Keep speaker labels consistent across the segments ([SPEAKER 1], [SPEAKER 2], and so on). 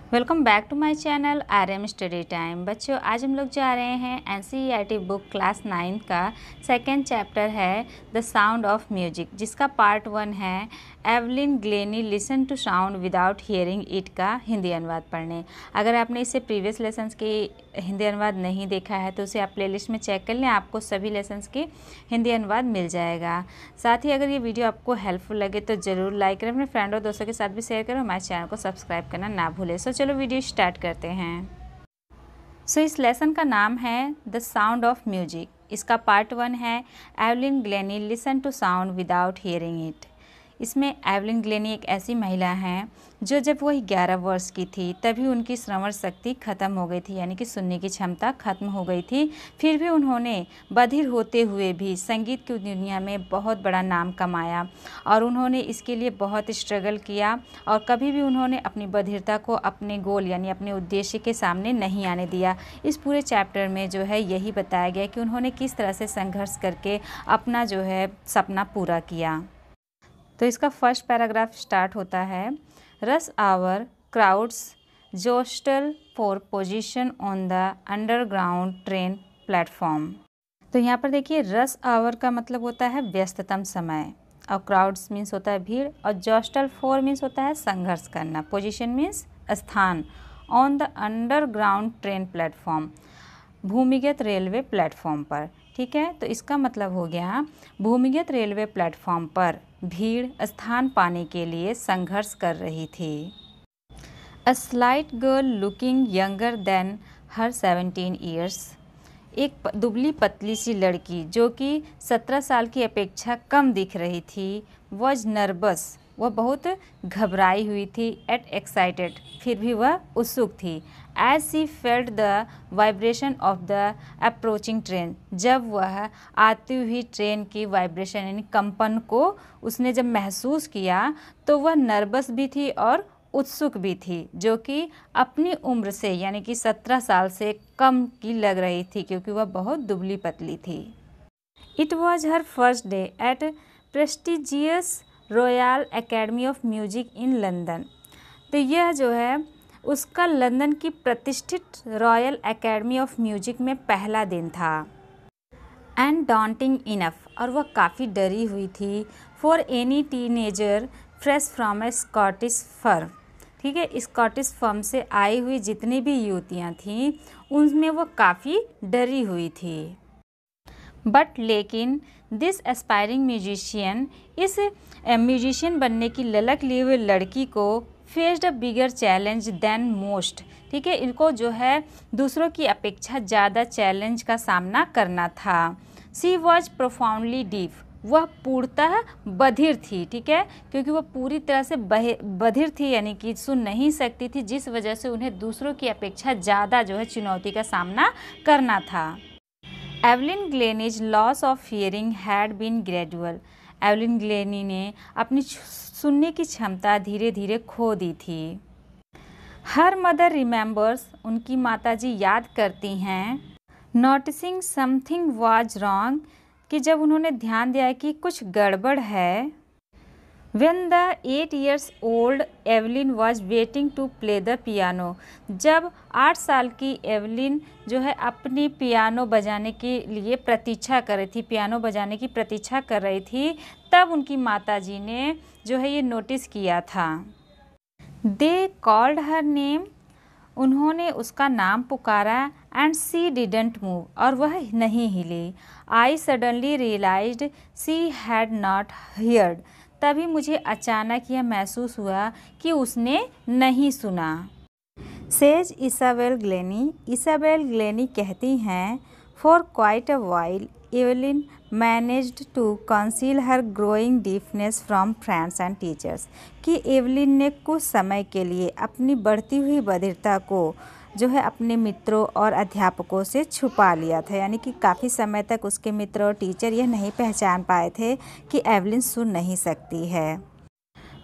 [SPEAKER 1] Welcome back to my channel RM study time. बच्चों, आज हम लोग जा रहे हैं NCERT बुक क्लास 9 का सेकेंड चैप्टर है द साउंड ऑफ म्यूजिक, जिसका पार्ट 1 है Evelyn Glennie listen to sound without hearing it का हिंदी अनुवाद पढ़ने। अगर आपने इससे प्रीवियस लेसन्स की हिंदी अनुवाद नहीं देखा है तो उसे आप प्लेलिस्ट में चेक कर लें, आपको सभी लेसन्स की हिंदी अनुवाद मिल जाएगा। साथ ही अगर ये वीडियो आपको हेल्पफुल लगे तो ज़रूर लाइक करें, अपने फ्रेंड और दोस्तों के साथ भी शेयर करें, हमारे चैनल को सब्सक्राइब करना ना भूलें। चलो वीडियो स्टार्ट करते हैं। इस लेसन का नाम है द साउंड ऑफ म्यूजिक। इसका पार्ट 1 है Evelyn Glennie listen to sound without hearing it. इसमें एवलिन ग्लेनी एक ऐसी महिला हैं जो जब वह 11 वर्ष की थी तभी उनकी श्रवण शक्ति ख़त्म हो गई थी, यानी कि सुनने की क्षमता ख़त्म हो गई थी। फिर भी उन्होंने बधिर होते हुए भी संगीत की दुनिया में बहुत बड़ा नाम कमाया और उन्होंने इसके लिए बहुत स्ट्रगल किया और कभी भी उन्होंने अपनी बधिरता को अपने गोल यानी अपने उद्देश्य के सामने नहीं आने दिया। इस पूरे चैप्टर में जो है यही बताया गया कि उन्होंने किस तरह से संघर्ष करके अपना जो है सपना पूरा किया। तो इसका फर्स्ट पैराग्राफ स्टार्ट होता है, rush hour crowds jostle for position on the underground train platform. तो यहाँ पर देखिए, रश आवर का मतलब होता है व्यस्ततम समय, और क्राउड्स मीन्स होता है भीड़, और जोस्टल फॉर मीन्स होता है संघर्ष करना, पोजीशन मीन्स स्थान, on the underground train platform भूमिगत रेलवे प्लेटफॉर्म पर। ठीक है, तो इसका मतलब हो गया भूमिगत रेलवे प्लेटफॉर्म पर भीड़ स्थान पाने के लिए संघर्ष कर रही थी। A slight girl looking younger than her 17 years. एक दुबली पतली सी लड़की जो कि 17 साल की अपेक्षा कम दिख रही थी, वॉज नर्वस, वह बहुत घबराई हुई थी, एट एक्साइटेड, फिर भी वह उत्सुक थी, as she felt the vibration of the approaching train, जब वह आती हुई ट्रेन की वाइब्रेशन यानी कंपन को उसने जब महसूस किया तो वह नर्वस भी थी और उत्सुक भी थी, जो कि अपनी उम्र से यानी कि 17 साल से कम की लग रही थी क्योंकि वह बहुत दुबली पतली थी। It was her first day at prestigious royal Academy of music in London. तो यह जो है उसका लंदन की प्रतिष्ठित रॉयल एकेडमी ऑफ म्यूजिक में पहला दिन था। एंड डॉन्टिंग इनफ, और वह काफ़ी डरी हुई थी, for any teenager fresh from A Scottish firm. ठीक है, स्कॉटिश फर्म से आई हुई जितनी भी युवतियाँ थीं उनमें वह काफ़ी डरी हुई थी। बट लेकिन दिस एस्पायरिंग म्यूजिशियन, इस म्यूजिशियन बनने की ललक लिए हुए लड़की को faced a bigger challenge than most. ठीक है, इनको जो है दूसरों की अपेक्षा ज़्यादा चैलेंज का सामना करना था। सी वॉज प्रोफाउंडली डीफ, वह पूर्णतः बधिर थी। ठीक है, क्योंकि वह पूरी तरह से बधिर थी यानी कि सुन नहीं सकती थी, जिस वजह से उन्हें दूसरों की अपेक्षा ज़्यादा जो है चुनौती का सामना करना था। Evelyn Glennie's loss of hearing had been gradual. Evelyn Glennie ने अपनी सुनने की क्षमता धीरे धीरे खो दी थी। हर मदर रिमेंबर्स, उनकी माताजी याद करती हैं, नोटिसिंग समथिंग वाज रॉन्ग, कि जब उन्होंने ध्यान दिया कि कुछ गड़बड़ है। When the 8 years old Evelyn was waiting to play the piano, जब 8 साल की एवलिन जो है अपनी पियानो बजाने के लिए प्रतीक्षा कर रही थी, पियानो बजाने की प्रतीक्षा कर रही थी, तब उनकी माताजी ने जो है ये नोटिस किया था। They called her name, उन्होंने उसका नाम पुकारा, एंड सी डिडंट मूव, और वह नहीं हिली। I suddenly realised she had not heard, तभी मुझे अचानक यह महसूस हुआ कि उसने नहीं सुना। Says Isabel Glennie, Isabel Glennie कहती हैं, for quite a while Evelyn managed to conceal her growing deafness from friends and teachers, कि एवलिन ने कुछ समय के लिए अपनी बढ़ती हुई बधिरता को जो है अपने मित्रों और अध्यापकों से छुपा लिया था, यानी कि काफ़ी समय तक उसके मित्र और टीचर यह नहीं पहचान पाए थे कि एवलिन सुन नहीं सकती है।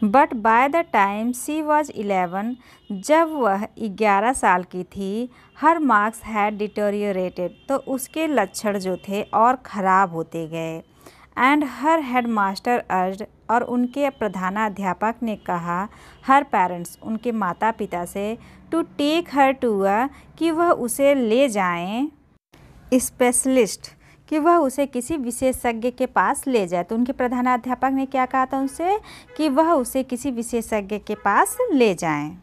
[SPEAKER 1] But by the time she was 11, जब वह 11 साल की थी, हर मार्क्स हैड डिटोरियोरेटेड, तो उसके लक्षण जो थे और ख़राब होते गए। And her head master urged, और उनके प्रधानाध्यापक ने कहा हर पेरेंट्स, उनके माता पिता से, टू टेक हर टू कि वह उसे ले जाएं स्पेशलिस्ट, कि वह उसे किसी विशेषज्ञ के पास ले जाए। तो उनके प्रधानाध्यापक ने क्या कहा था उनसे कि वह उसे किसी विशेषज्ञ के पास ले जाएं।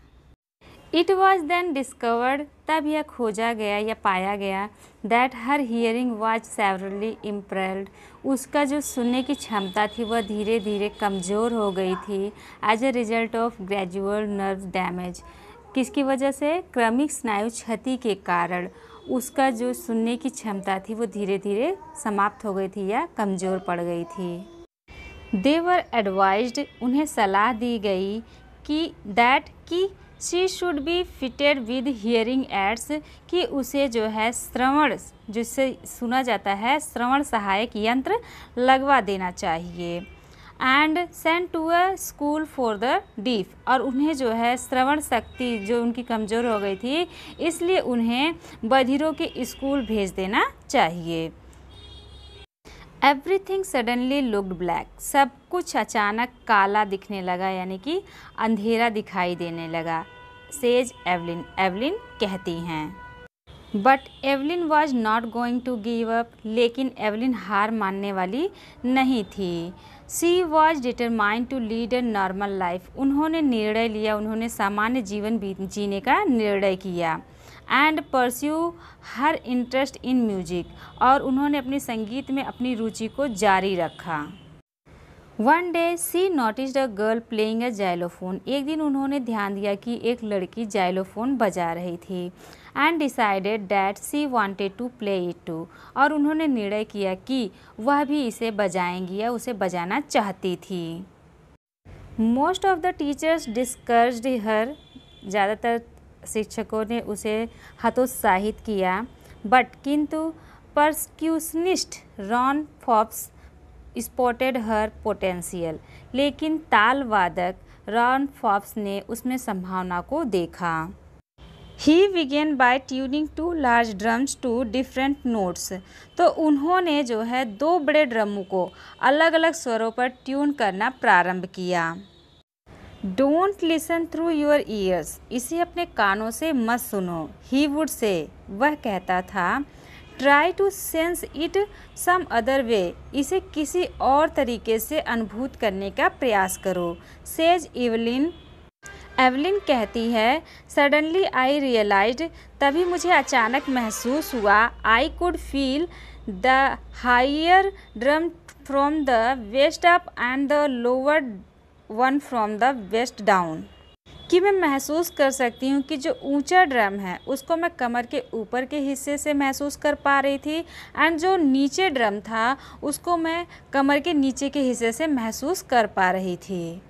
[SPEAKER 1] इट वॉज देन डिस्कवर्ड, तब यह खोजा गया या पाया गया, that her hearing was severally impaired, उसका जो सुनने की क्षमता थी वह धीरे धीरे कमज़ोर हो गई थी as a result of gradual nerve damage. किसकी वजह से? क्रमिक स्नायु क्षति के कारण उसका जो सुनने की क्षमता थी वो धीरे धीरे समाप्त हो गई थी या कमज़ोर पड़ गई थी। दे वर एडवाइज्ड, उन्हें सलाह दी गई कि she should be fitted with hearing aids, कि उसे जो है श्रवण, जिससे सुना जाता है, श्रवण सहायक यंत्र लगवा देना चाहिए। And send to a school for the deaf, और उन्हें जो है श्रवण शक्ति जो उनकी कमज़ोर हो गई थी इसलिए उन्हें बधिरों के स्कूल भेज देना चाहिए। एवरीथिंग सडनली लुक्ड ब्लैक, सब कुछ अचानक काला दिखने लगा, यानी कि अंधेरा दिखाई देने लगा। सेज एवलिन, एवलिन कहती हैं। But Evelyn was not going to give up, लेकिन एवलिन हार मानने वाली नहीं थी। She was determined to lead a normal life, उन्होंने निर्णय लिया, उन्होंने सामान्य जीवन जीने का निर्णय किया। And pursue her interest in music, और उन्होंने अपने संगीत में अपनी रुचि को जारी रखा। One day she noticed a girl playing a xylophone, एक दिन उन्होंने ध्यान दिया कि एक लड़की जाइलोफोन बजा रही थी। And decided that she wanted to play it too, और उन्होंने निर्णय किया कि वह भी इसे बजाएंगी या उसे बजाना चाहती थी। मोस्ट ऑफ द टीचर्स डिस्कर्ज्ड हर, ज़्यादातर शिक्षकों ने उसे हतोत्साहित किया। बट किंतु परक्यूशनिस्ट रॉन फॉप्स स्पॉटेड हर पोटेंशियल, लेकिन ताल वादक रॉन फॉप्स ने उसमें संभावना को देखा। He began by tuning two large drums to different notes, तो उन्होंने जो है 2 बड़े ड्रमों को अलग अलग स्वरों पर ट्यून करना प्रारंभ किया। Don't listen through your ears, इसे अपने कानों से मत सुनो। ही वुड से, वह कहता था। Try to sense it some other way, इसे किसी और तरीके से अनुभूत करने का प्रयास करो। सेज एवलिन, एवलिन कहती है। सडनली आई रियलाइज्ड, तभी मुझे अचानक महसूस हुआ। I could feel the higher drum from the waist up and the lower one from the waist down, कि मैं महसूस कर सकती हूँ कि जो ऊंचा ड्रम है उसको मैं कमर के ऊपर के हिस्से से महसूस कर पा रही थी, एंड जो नीचे ड्रम था उसको मैं कमर के नीचे के हिस्से से महसूस कर पा रही थी।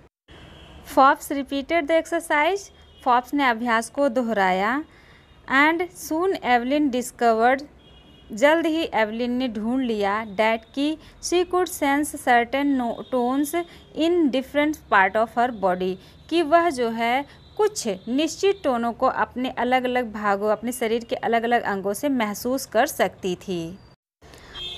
[SPEAKER 1] फॉप्स रिपीटेड द एक्सरसाइज, फॉप्स ने अभ्यास को दोहराया। एंड सून एवलिन डिस्कवर्ड, जल्द ही एवलिन ने ढूंढ लिया। डैट की she could sense certain tones in different part of her body, कि वह जो है कुछ निश्चित टोनों को अपने अलग अलग भागों, अपने शरीर के अलग अलग अंगों से महसूस कर सकती थी।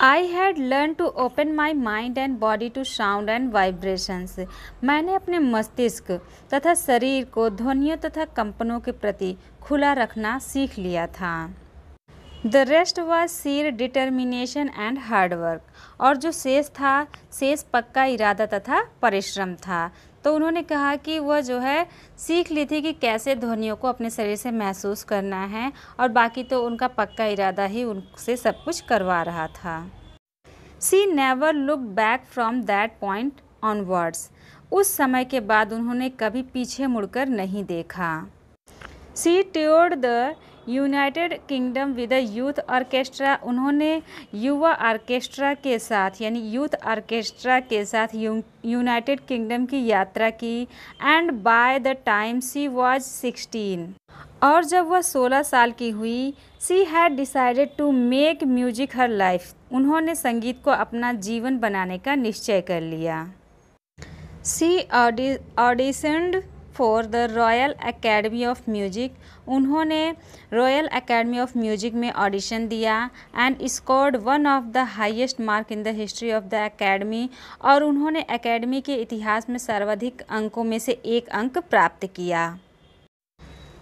[SPEAKER 1] I had learn to open my mind and body to sound and vibrations, मैंने अपने मस्तिष्क तथा शरीर को ध्वनियों तथा कंपनों के प्रति खुला रखना सीख लिया था। The rest was Seer determination and hard work, और जो शेष था, शेष पक्का इरादा तथा परिश्रम था। तो उन्होंने कहा कि वह जो है सीख ली थी कि कैसे ध्वनियों को अपने शरीर से महसूस करना है, और बाकी तो उनका पक्का इरादा ही उनसे सब कुछ करवा रहा था। She never look back from that point onwards, उस समय के बाद उन्होंने कभी पीछे मुड़कर नहीं देखा। She toured the United Kingdom with youth orchestra, उन्होंने युवा ऑर्केस्ट्रा के साथ यानी यूथ ऑर्केस्ट्रा के साथ यूनाइटेड किंगडम की यात्रा की। And by the time she was 16, और जब वह 16 साल की हुई, she had decided to make music her life, उन्होंने संगीत को अपना जीवन बनाने का निश्चय कर लिया। She auditioned for the Royal Academy of Music. उन्होंने रॉयल एकेडमी ऑफ म्यूजिक में ऑडिशन दिया and scored one of the highest mark in the history of the academy. और उन्होंने एकेडमी के इतिहास में सर्वाधिक अंकों में से 1 अंक प्राप्त किया।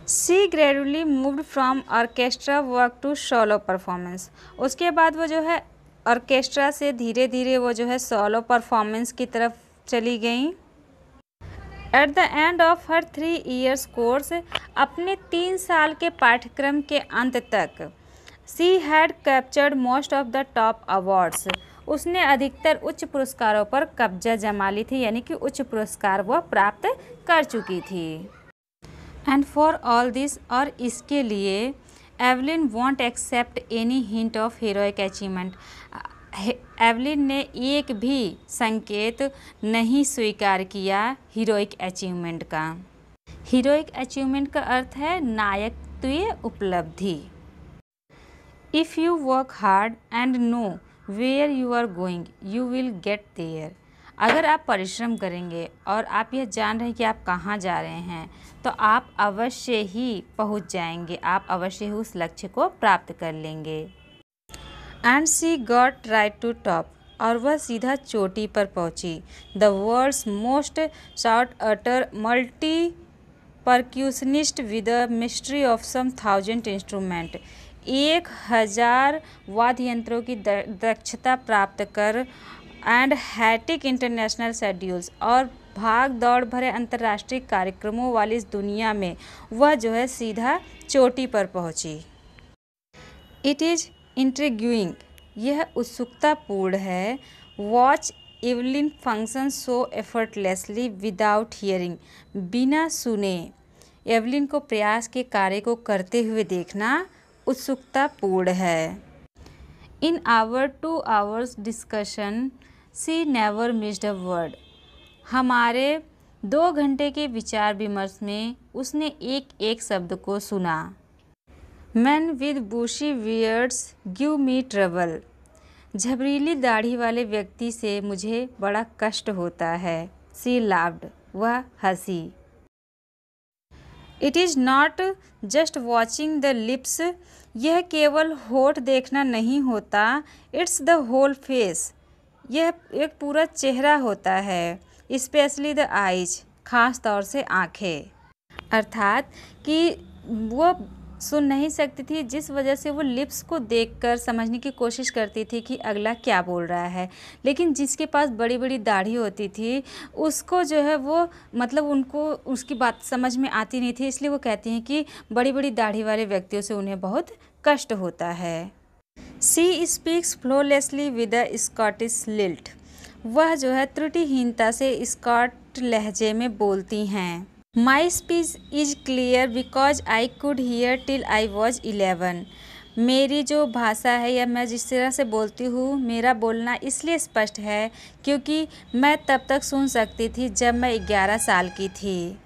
[SPEAKER 1] She gradually moved from orchestra work to solo performance. उसके बाद वो जो है ऑर्केस्ट्रा से धीरे धीरे वो जो है सोलो परफॉर्मेंस की तरफ चली गई। At the end of her 3 years course, अपने 3 साल के पाठ्यक्रम के अंत तक, she had captured most of the top awards. उसने अधिकतर उच्च पुरस्कारों पर कब्जा जमा ली थी, यानी कि उच्च पुरस्कार वह प्राप्त कर चुकी थी। एंड फॉर ऑल दिस, और इसके लिए Evelyn won't accept any hint of heroic achievement. Evelyn ने एक भी संकेत नहीं स्वीकार किया हीरोइक अचीवमेंट का। हीरोइक अचीवमेंट का अर्थ है नायकत्वीय उपलब्धि। If you work hard and know where you are going you will get there. अगर आप परिश्रम करेंगे और आप यह जान रहे हैं कि आप कहाँ जा रहे हैं, तो आप अवश्य ही पहुँच जाएंगे, आप अवश्य ही उस लक्ष्य को प्राप्त कर लेंगे। And she got right to top, और वह सीधा चोटी पर पहुँची। The world's most sought after multi percussionist with the mystery of some 1000 instrument. 1000 वाद्य यंत्रों की दक्षता प्राप्त कर एंड हैटिक इंटरनेशनल शेड्यूल्स, और भाग दौड़ भरे अंतर्राष्ट्रीय कार्यक्रमों वाली इस दुनिया में वह जो है सीधा चोटी पर पहुंची। इट इज़ इंट्रिग्यूइंग, यह उत्सुकतापूर्ण है। Watch Evelyn function so effortlessly without hearing, बिना सुने एवलिन को प्रयास के कार्य को करते हुए देखना उत्सुकतापूर्ण है। In our 2 hours discussion she never missed a word. हमारे 2 घंटे के विचार विमर्श में उसने एक एक शब्द को सुना। Man with bushy beards give me trouble. झबरीली दाढ़ी वाले व्यक्ति से मुझे बड़ा कष्ट होता है। शी लाफ्ड, वह हंसी। It is not just watching the lips, यह केवल होठ देखना नहीं होता। इट्स द होल फेस, यह एक पूरा चेहरा होता है। स्पेशली द आइज, ख़ास तौर से आँखें। अर्थात कि वो सुन नहीं सकती थी, जिस वजह से वो लिप्स को देखकर समझने की कोशिश करती थी कि अगला क्या बोल रहा है। लेकिन जिसके पास बड़ी बड़ी दाढ़ी होती थी उसको जो है वो मतलब उनको उसकी बात समझ में आती नहीं थी, इसलिए वो कहती हैं कि बड़ी बड़ी दाढ़ी वाले व्यक्तियों से उन्हें बहुत कष्ट होता है। She speaks flawlessly with a Scottish lilt, वह जो है त्रुटिहीनता से स्कॉट लहजे में बोलती हैं। My speech is clear because I could hear till I was 11। मेरी जो भाषा है या मैं जिस तरह से बोलती हूँ, मेरा बोलना इसलिए स्पष्ट है क्योंकि मैं तब तक सुन सकती थी जब मैं 11 साल की थी।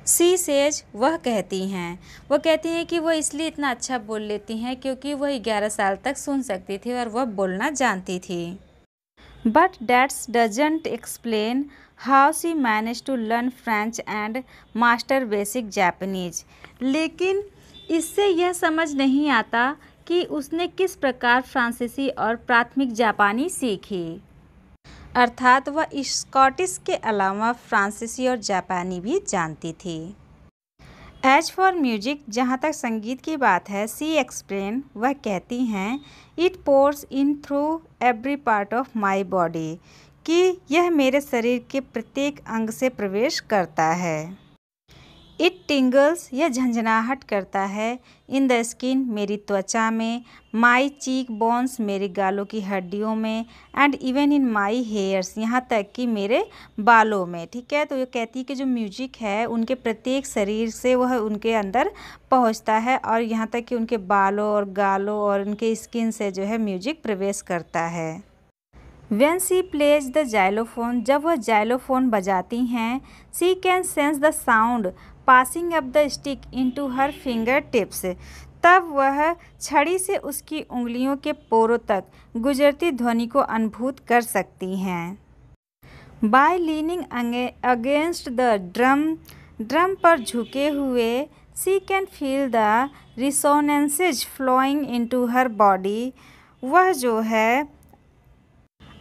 [SPEAKER 1] सी सेज, वह कहती हैं कि वह इसलिए इतना अच्छा बोल लेती हैं क्योंकि वह 11 साल तक सुन सकती थी और वह बोलना जानती थी। But that's doesn't explain how she manage to learn French and master basic Japanese. लेकिन इससे यह समझ नहीं आता कि उसने किस प्रकार फ्रांसीसी और प्राथमिक जापानी सीखी। अर्थात वह स्कॉटिश के अलावा फ्रांसीसी और जापानी भी जानती थी। एज फॉर म्यूजिक, जहाँ तक संगीत की बात है, सी एक्सप्लेन, वह कहती हैं, it pores in through every part of my body, कि यह मेरे शरीर के प्रत्येक अंग से प्रवेश करता है। इट टिंगल्स, यह झंझनाहट करता है। इन द स्किन, मेरी त्वचा में। माई चीक बोन्स, मेरे गालों की हड्डियों में। And even in my hairs, यहाँ तक कि मेरे बालों में। ठीक है, तो ये कहती है कि जो म्यूजिक है उनके प्रत्येक शरीर से वह उनके अंदर पहुँचता है और यहाँ तक कि उनके बालों और गालों और उनके स्किन से जो है म्यूजिक प्रवेश करता है। When she plays the xylophone, जब वह जाइलोफोन बजाती हैं, she can sense the sound passing up the stick into her fingertips, तब वह छड़ी से उसकी उंगलियों के पोरों तक गुजरती ध्वनि को अनुभूत कर सकती हैं। By leaning against the drum, drum पर झुके हुए she can feel the resonances flowing into her body. वह जो है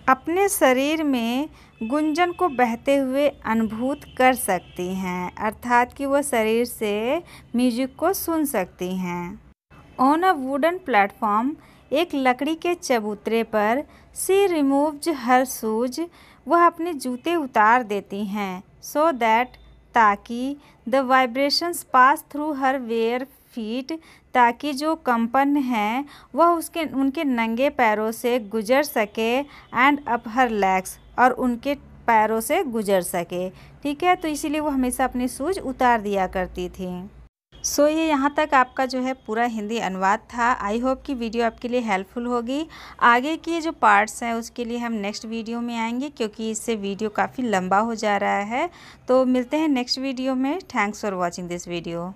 [SPEAKER 1] अपने शरीर में गुंजन को बहते हुए अनुभूत कर सकती हैं, अर्थात कि वह शरीर से म्यूजिक को सुन सकती हैं। ऑन अ वुडन प्लेटफॉर्म, एक लकड़ी के चबूतरे पर, शी रिमूव्स हर शूज, वह अपने जूते उतार देती हैं, सो दैट, ताकि the vibrations pass through her where feet, ताकि जो कंपन है वह उनके नंगे पैरों से गुजर सके, एंड अप हर लेग्स, और उनके पैरों से गुजर सके। ठीक है, तो इसीलिए वो हमेशा अपने शूज उतार दिया करती थी। सो ये यहाँ तक आपका जो है पूरा हिंदी अनुवाद था। आई होप कि वीडियो आपके लिए हेल्पफुल होगी। आगे के जो पार्ट्स हैं उसके लिए हम नेक्स्ट वीडियो में आएंगे, क्योंकि इससे वीडियो काफ़ी लंबा हो जा रहा है। तो मिलते हैं नेक्स्ट वीडियो में। Thanks for watching this video.